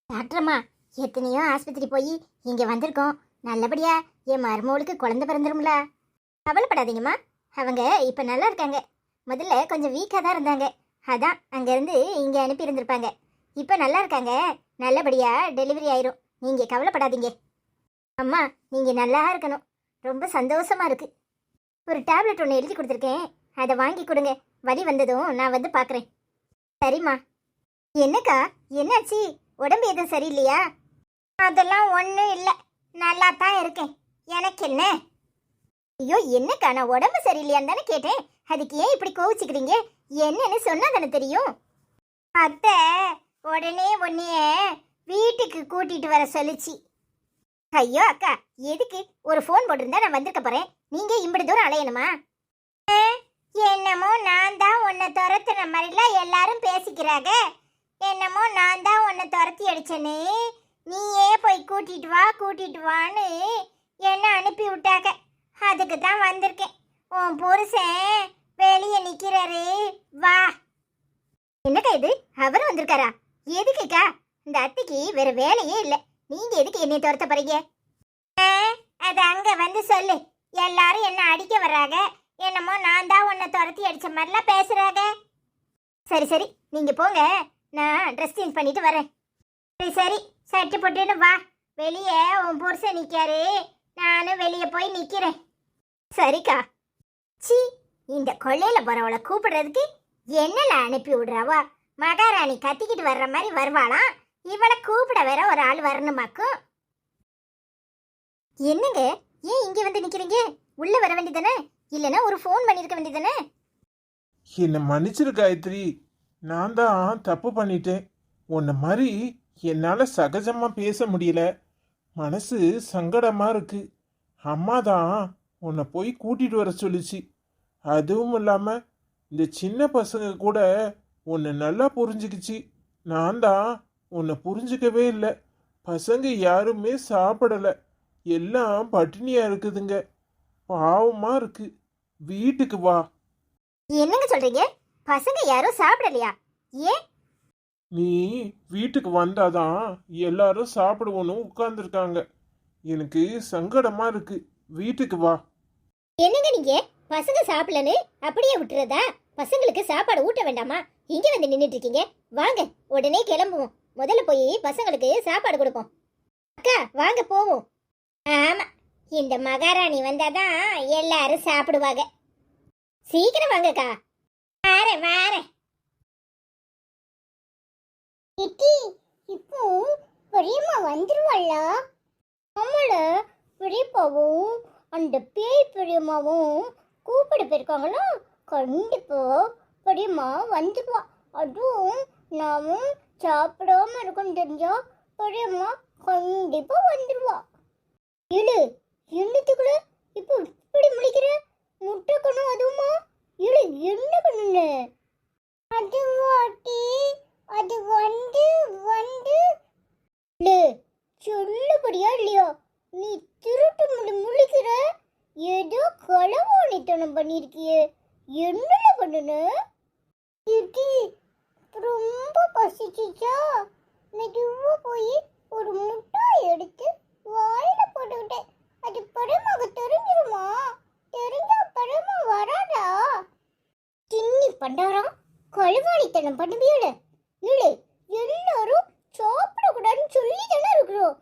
டாக்டர்மா, எத்தனையோ ஆஸ்பத்திரி போய் இங்கே வந்திருக்கோம். நல்லபடியா என் மருமகளுக்கு குழந்தை பிறந்துரும்ல. கவலைப்படாதீங்கம்மா, அவங்க இப்போ நல்லா இருக்காங்க. முதல்ல கொஞ்சம் வீக்காக தான் இருந்தாங்க, அதான் அங்கேருந்து இங்கே அனுப்பி இருந்திருப்பாங்க. இப்போ நல்லா இருக்காங்க, நல்லபடியா டெலிவரி ஆயிரும். நீங்கள் கவலைப்படாதீங்க. அம்மா, நீங்கள் நல்லா இருக்கணும். ரொம்ப சந்தோஷமா இருக்கு. ஒரு டேப்லெட் ஒன்று எழுதி கொடுத்துருக்கேன், அதை வாங்கி கொடுங்க. வலி வந்ததும் நான் வந்து பார்க்குறேன். சரிம்மா. என்னக்கா, என்னாச்சு? உடம்பு எதுவும் சரியில்லையா? அதெல்லாம் ஒன்றும் இல்லை, நல்லா தான் இருக்கேன். எனக்கு என்ன? ஐயோ, என்னக்கா, நான் உடம்பு சரியில்லையான்னு தானே கேட்டேன். அதுக்கு ஏன் இப்படி கோவிச்சுக்கிறீங்க? என்னன்னு சொன்னா தானே தெரியும். அத்தை உடனே உன்னைய வீட்டுக்கு கூட்டிட்டு வர சொல்லிச்சு. ஐயோ அக்கா, எதுக்கு? ஒரு ஃபோன் போட்டிருந்தா நான் வந்திருக்க போறேன். நீங்க இப்படி தூரம் அலையணுமா? என்னமோ நான் தான் உன்னை துரத்துன மாதிரிலாம் எல்லாரும் பேசிக்கிறாங்க. என்னமோ நான் தான் உன்னை துரத்தி அடிச்சேன்னு நீயே போய் கூட்டிட்டு வான்னு என்ன அனுப்பி விட்டாங்க. அதுக்கு தான் வந்திருக்கேன். உன் புருஷன் வெளியே நிற்கிறாரு, வா. என்னக்கா இது, அவர் வந்திருக்காரா? எதுக்குக்கா? இந்த அத்தைக்கு வேற வேலையே இல்லை. நீங்க எதுக்கு என்னை துரத்த போறீங்க? அது அங்க வந்து சொல்லு. எல்லாரும் என்ன அடிக்க வர்றாங்க, என்னமோ நான் தான் உன்னை துரத்தி அடிச்ச மாதிரிலாம் பேசுறாங்க. சரி சரி, நீங்க போங்க, நான் ட்ரெஸ் சேஞ்ச் பண்ணிட்டு வரேன். சரி சரி, சட்டு போட்டுன்னு வா. வெளியே உன் புருஷன் நிற்காரு, நானும் வெளியே போய் நிற்கிறேன். சரிக்கா. சி, இந்த கொள்ளையில போறவளை கூப்பிடுறதுக்கு என்னல அனுப்பி விடுறாவா? மகாராணி கத்திக்கிட்டு வர்ற மாதிரி வருவாளாம், இவளை கூப்பிட வேற ஒரு ஆள் வரணுமாக்கும். என்னங்க, ஏன் இங்கே வந்து நிக்கிறீங்க? உள்ள வர வேண்டியதானே, இல்லைன்னா ஒரு ஃபோன் பண்ணிருக்க வேண்டியதானே. என்னை மன்னிச்சிரு காயத்ரி, நான் தான் தப்பு பண்ணிட்டேன். உன்னை மாதிரி என்னால் சகஜமாக பேச முடியல, மனசு சங்கடமாக இருக்கு. அம்மா தான் உன்னை போய் கூட்டிட்டு வர சொல்லிச்சு. அதுவும் இல்லாமல் இந்த சின்ன பசங்க கூட உன்னை நல்லா புரிஞ்சுக்கிச்சு. நான் தான் உன்னை புரிஞ்சுக்கவே இல்லை. பசங்க யாருமே சாப்பிடலை, எல்லாம் பட்டினியாக இருக்குதுங்க. பாவமாக இருக்கு. வீட்டுக்கு வா. என்னங்க சொல்றீங்க? பசங்க யாரும் சாப்பிடலையா? ஏன்? நீ வீட்டுக்கு வந்தாதான் எல்லாரும் சாப்பிடுவோன்னு உட்கார்ந்துருக்காங்க. எனக்கு சங்கடமா இருக்கு. வீட்டுக்கு வா. என்னங்க நீங்க, பசங்க சாப்பிடலன்னு அப்படியே விட்டுறதா? பசங்களுக்கு சாப்பாடு ஊட்ட வேண்டாமா? இங்க வந்து நின்றுட்டு இருக்கீங்க. வாங்க, உடனே கிளம்புவோம். முதல்ல போய் பசங்களுக்கு சாப்பாடு கொடுப்போம். அக்கா வாங்க போவோம். ஆமா, இந்த மகாராணி வந்தாதான் எல்லாரும் சாப்பிடுவாங்க. சீக்கிரம் வாங்கக்கா. வாரேன் வாரேன். இப்போ பெரியம்மா வந்துருவாள? ஆமால, பெரியப்பாவும் அந்த பேய் பெரியம்மாவும் கூப்பிட போயிருக்காங்களா? கண்டிப்பா பெரியம்மா வந்துருவா. அதுவும் நாமும் சாப்பிடாம இருக்கும் தெரிஞ்சா பெரியம்மா கண்டிப்பா வந்துருவா. இழு, என்னத்துக்குள்ள இப்போ இப்படி முடிக்கிற? முட்டைக்கணும் அதுவுமா? இழு, என்ன பண்ணுன? அது வாட்டி, அது வந்து வந்து சொல்லுபடியா இல்லையா? நீ திருட்டு முழிக்கிற, ஏதோ களவாணித்தனம் பண்ணிருக்கிய. என்னல பண்ணுன? ரொம்ப பசிச்சுச்சா, மெதுவா போய் ஒரு முட்டாய் எடுத்து வாயில போட்டுக்கிட்டேன். அது பரமாக தெரிஞ்சிருமா? தெரிஞ்சா பரமா வராதா? தின்னி பண்டாரம் களவாணித்தனம் பண்ணுவியல. இழு, எல்லாரும் சாப்பிடக்கூடாதுன்னு சொல்லி தானே இருக்கிறோம்.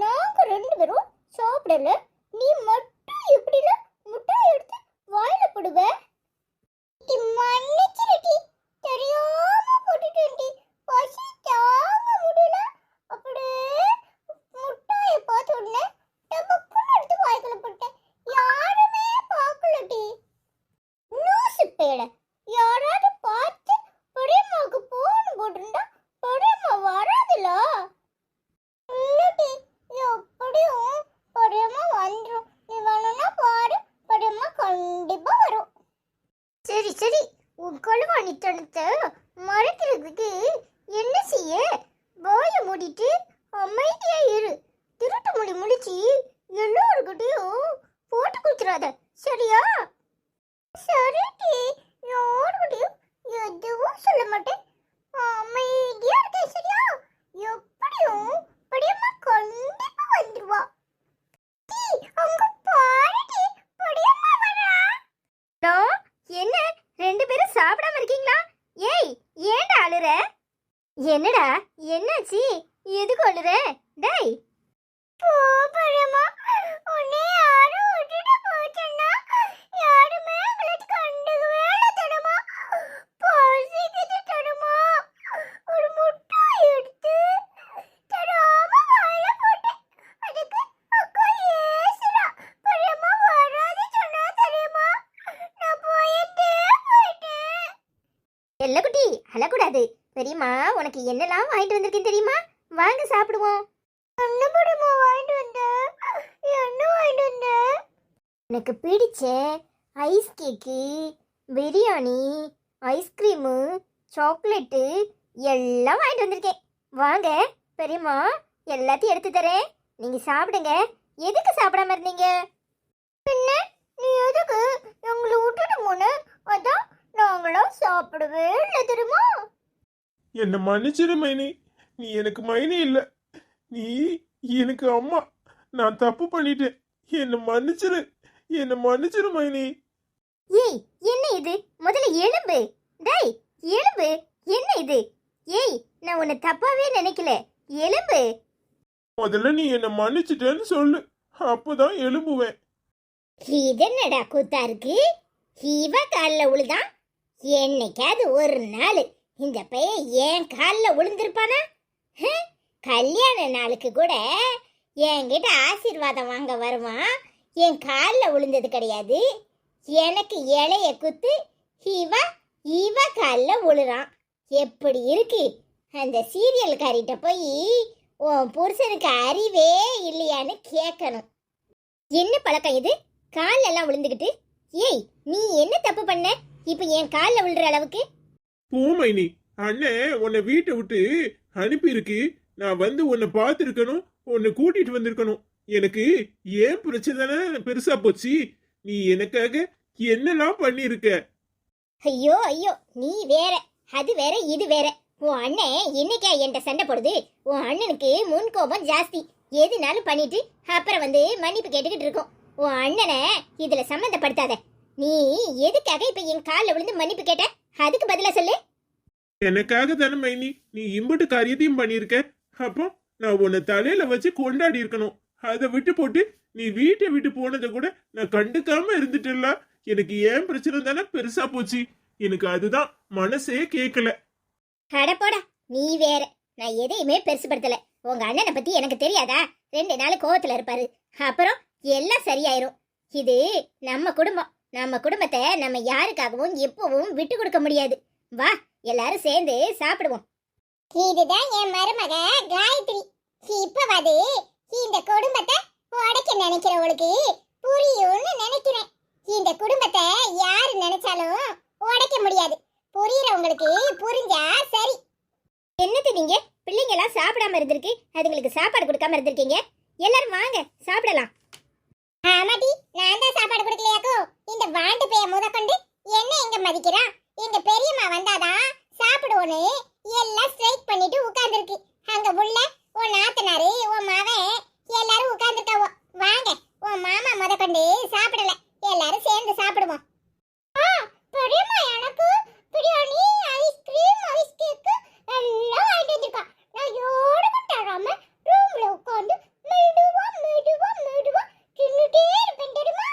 நாங்க 2 பேரும் சாப்பிடல, நீ மட்டும் எப்படில முட்டாய் எடுத்து வாயில போடுவ? மன்னிச்சிருட்டி, தெரியாம போட்டுட்டேன்டி. பசி தாங்க முடியல, அப்படியே முட்டாயை பார்த்த உடனே டபக்குன்னு எடுத்து வாய்க்குள்ள போட்டேன். யாருமே பார்க்கலடி. லூசு பேட, யாராவது பார்த்து பெரியம்மாவுக்கு போன் போட்டிருந்தா பெரியம்மா வராதுல. இல்லடி, எப்படியும் பெரியம்மா வந்துடும். நீ வேணும்னா பாரு, பெரியம்மா கண்டிப்பா வரும். சரி சரி, உன் களவாணித்தனத்தை மறைக்கிறதுக்கு என்ன செய்ய? வாயை மூடிட்டு அமைதியா இரு. திருட்டு முடிச்சு எல்லாருக்கிட்டையும் போட்டு குடிக்கிறாத, சரியா? சரிடி, யாருக்கிட்டையும் எதுவும் சொல்ல மாட்டேன். அமைதியா இருக்கேன், சரியா? எப்படியும் என்னடா என்னாச்சு? எதுக்கு அழுற? டேய் போ பழமா, உன்னை யாரும் விட்டுட்டு போச்சேன்னா யாருமே உங்களுக்கு கண்டுக்கவே இல்லை தருமா. பசிக்குது தருமா. ஒரு முட்டை எடுத்து தராம வாயில போட்டேன். அதுக்கு அக்கா ஏசுறா. பழமா வராது சொன்னா தெரியுமா? நான் போயிட்டேன். எல்லக்குட்டி அழக்கூடாது. பெரியம்மா உனக்கு என்னெல்லாம் வாங்கிட்டு வந்திருக்கேன் தெரியுமா? வாங்க சாப்பிடுவோம். என்ன படமா வாங்கிட்டு வந்த? என்ன வாங்கிட்டு வந்த? எனக்கு பிடிச்ச ice cake, biryani, ice cream, chocolate எல்லாம் வாங்கிட்டு வந்திருக்கேன். வாங்க பெரியம்மா, எல்லாத்தையும் எடுத்து தரேன். நீங்க சாப்பிடுங்க. எதுக்கு சாப்பிடாம இருந்தீங்க? பின்ன நீ எதுக்கு எங்களை விட்டுட்டு போன? அதான் நாங்களும் சாப்பிடவே இல்லை தெரியுமா. என்ன மன்னிச்சிரு மைனி. நீ எனக்கு மைனி இல்ல, நீ எனக்கு அம்மா. நான் தப்பு பண்ணிட்டேன். என்ன மன்னிச்சிரு மைனி. ஏய் என்ன இது? முதல்ல எலும்பு. டேய் எலும்பு. என்ன இது? ஏய் நான் உன்னை தப்பாவே நினைக்கல. எலும்பு. முதல்ல நீ என்ன மன்னிச்சிட்டேன்னு சொல்லு, அப்பதான் எழும்புவேன். இதென்னடா கூத்தா இருக்கு? இவ காலில் உழுதான். என்னைக்காவது ஒரு நாள் இந்த பையன் என் காலில் விழுந்திருப்பானா? கல்யாண நாளுக்கு கூட என்கிட்ட ஆசீர்வாதம் வாங்க வருவான். என் காலில் விழுந்தது கிடையாது. எனக்கு இலைய குத்து இவ காலில் விழுறான். எப்படி இருக்கு? அந்த சீரியல்காரிட்ட போய் உன் புருஷனுக்கு அறிவே இல்லையான்னு கேட்கணும். என்ன பழக்கம் இது? காலில் எல்லாம் விழுந்துக்கிட்டு. ஏய் நீ என்ன தப்பு பண்ண இப்ப என் காலில் விழுற அளவுக்கு? போ மைனி. அண்ணன் உன்னை வீட்டை விட்டு அனுப்பியிருக்கு. நான் வந்து உன்னை பார்த்துருக்கணும், உன்னை கூட்டிட்டு வந்திருக்கணும். எனக்கு ஏன் பிரச்சனை பெருசா போச்சு? நீ எனக்காக என்னெல்லாம் பண்ணிருக்க? ஐயோ ஐயோ, நீ வேற, அது வேற, இது வேற. உன் அண்ணன் என்னைக்கா என்கிட்ட சண்டை போடுது? உன் அண்ணனுக்கு முன் கோபம் ஜாஸ்தி. எதுனாலும் பண்ணிட்டு அப்புறம் வந்து மன்னிப்பு கேட்டுக்கிட்டு இருக்கோம். உன் அண்ணனை இதுல சம்மந்தப்படுத்தாத. நீ எதுக்காக இப்ப என் காலில் விழுந்து மன்னிப்பு கேட்ட? அதுக்கு பதிலா சொல்லு. எனக்காக தானே மைனி நீ இம்புட்டு காரியத்தையும் பண்ணிருக்க. அப்போ நான் உன்னை தலையில வச்சு கொண்டாடி இருக்கணும். அதை விட்டு போட்டு நீ வீட்டை விட்டு போனதை கூட நான் கண்டுக்காம இருந்துட்டல. எனக்கு ஏன் பிரச்சனை தானே பெருசா போச்சு. எனக்கு அதுதான் மனசே கேட்கல. அடப்போடா, நீ வேற. நான் எதையுமே பெருசுபடுத்தல. உங்க அண்ணனை பத்தி எனக்கு தெரியாதா? 2 நாள் கோவத்துல இருப்பாரு, அப்புறம் எல்லாம் சரியாயிரும். இது நம்ம குடும்பம். நம்ம குடும்பத்தை நம்ம யாருக்காகவும் எப்பவும் விட்டு கொடுக்க முடியாது. வா எல்லாரும் சேர்ந்து சாப்பிடுவோம். இதுதான் என் மருமக காயத்ரி. இப்பவாது இந்த குடும்பத்தை உடைக்க நினைக்கிறவங்களுக்கு புரியும்னு நினைக்கிறேன். இந்த குடும்பத்தை யாரு நினைச்சாலும் உடைக்க முடியாது. புரியுறவங்களுக்கு புரிஞ்சா சரி. என்னது நீங்க பிள்ளைங்க எல்லாம் சாப்பிடாம இருந்திருக்கு, அதுங்களுக்கு சாப்பாடு கொடுக்காம இருந்திருக்கீங்க. எல்லாரும் வாங்க சாப்பிடலாம். ஆமாடி, நான் தான் சாப்பாடு கொடுக்கலையாக்கோ. இந்த வாண்டு பேய முதற்கொண்டு என்ன எங்க மதிக்கிறா? எங்க பெரியம்மா வந்தாதான் சாப்பிடுவோன்னு எல்லாம் ஸ்ட்ரைக் பண்ணிட்டு உட்கார்ந்துருக்கு. அங்க உள்ள உன் நாத்தனாரு உன் மாவன் எல்லாரும் உட்கார்ந்துருக்காவோ. வாங்க, உன் மாமா முதற்கொண்டு சாப்பிடல, எல்லாரும் சேர்ந்து சாப்பிடுவோம். பெரியம்மா எனக்கு பிரியாணி, ஐஸ்கிரீம், ஐஸ் கேக் எல்லாம் வாங்கிட்டு வந்திருக்கா. நான் யாருக்கும் தராம ரூம்ல உட்கார்ந்து மெதுவா தின்னுட்டே இருப்பேன் தெரியுமா.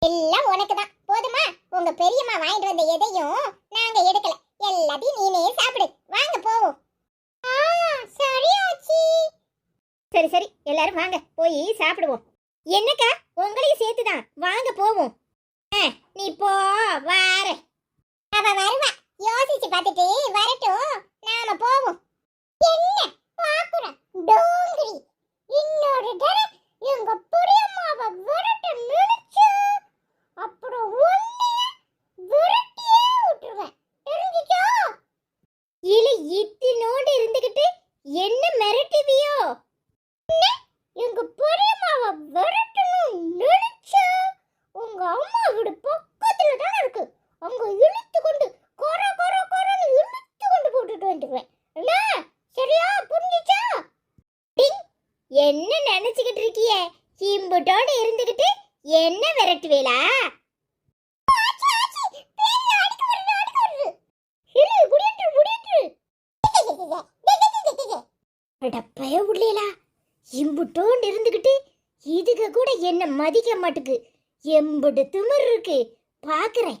எல்லாம் உனக்கு தான் போதுமா? உங்க பெரியம்மா வாங்கிட்டு வந்த எதையும் நாங்க எடுக்கல. எல்லாத்தையும் நீனே சாப்பிடு. வாங்க போவோம். சரியாச்சி. சரி எல்லாரும் வாங்க போய் சாப்பிடுவோம். என்னக்கா உங்களையும் சேர்த்துதான் வாங்க போவோம். நீ போ, வார. அவ வருவா, யோசிச்சு பார்த்துட்டு வரட்டும், நாம போவோம். என்ன பாக்குற டோங்கரி? இன்னொரு தடவை எங்க பெரியம்மாவை விரட்ட நினைச்சு அப்புறம் ஒன்னைய விரட்டியே விட்டுருவேன், தெரிஞ்சுச்சா? இல்ல இத்தினோடு இருந்துகிட்டு என்ன மிரட்டுவியோ? எங்க பெரியம்மாவை விரட்டணும் நினைச்சா உங்க அம்மா வீடு பக்கத்துல தான் இருக்கு. அங்க இழுத்து கொண்டு கொரன்னு இழுத்து கொண்டு போட்டுட்டு வந்துடுவேன். சரியா புரிஞ்சுச்சா? என்ன நினைச்சுக்கிட்டு இருக்கிய? இம்புட்டோட இருந்துகிட்டு என்ன விரட்டுவேலா? அடப்பய உள்ளேலா இம்புட்டோண்டு இருந்துகிட்டு இதுக கூட என்ன மதிக்க மாட்டுக்கு எம்புட்டு திமிர் இருக்கு பாக்குறேன்.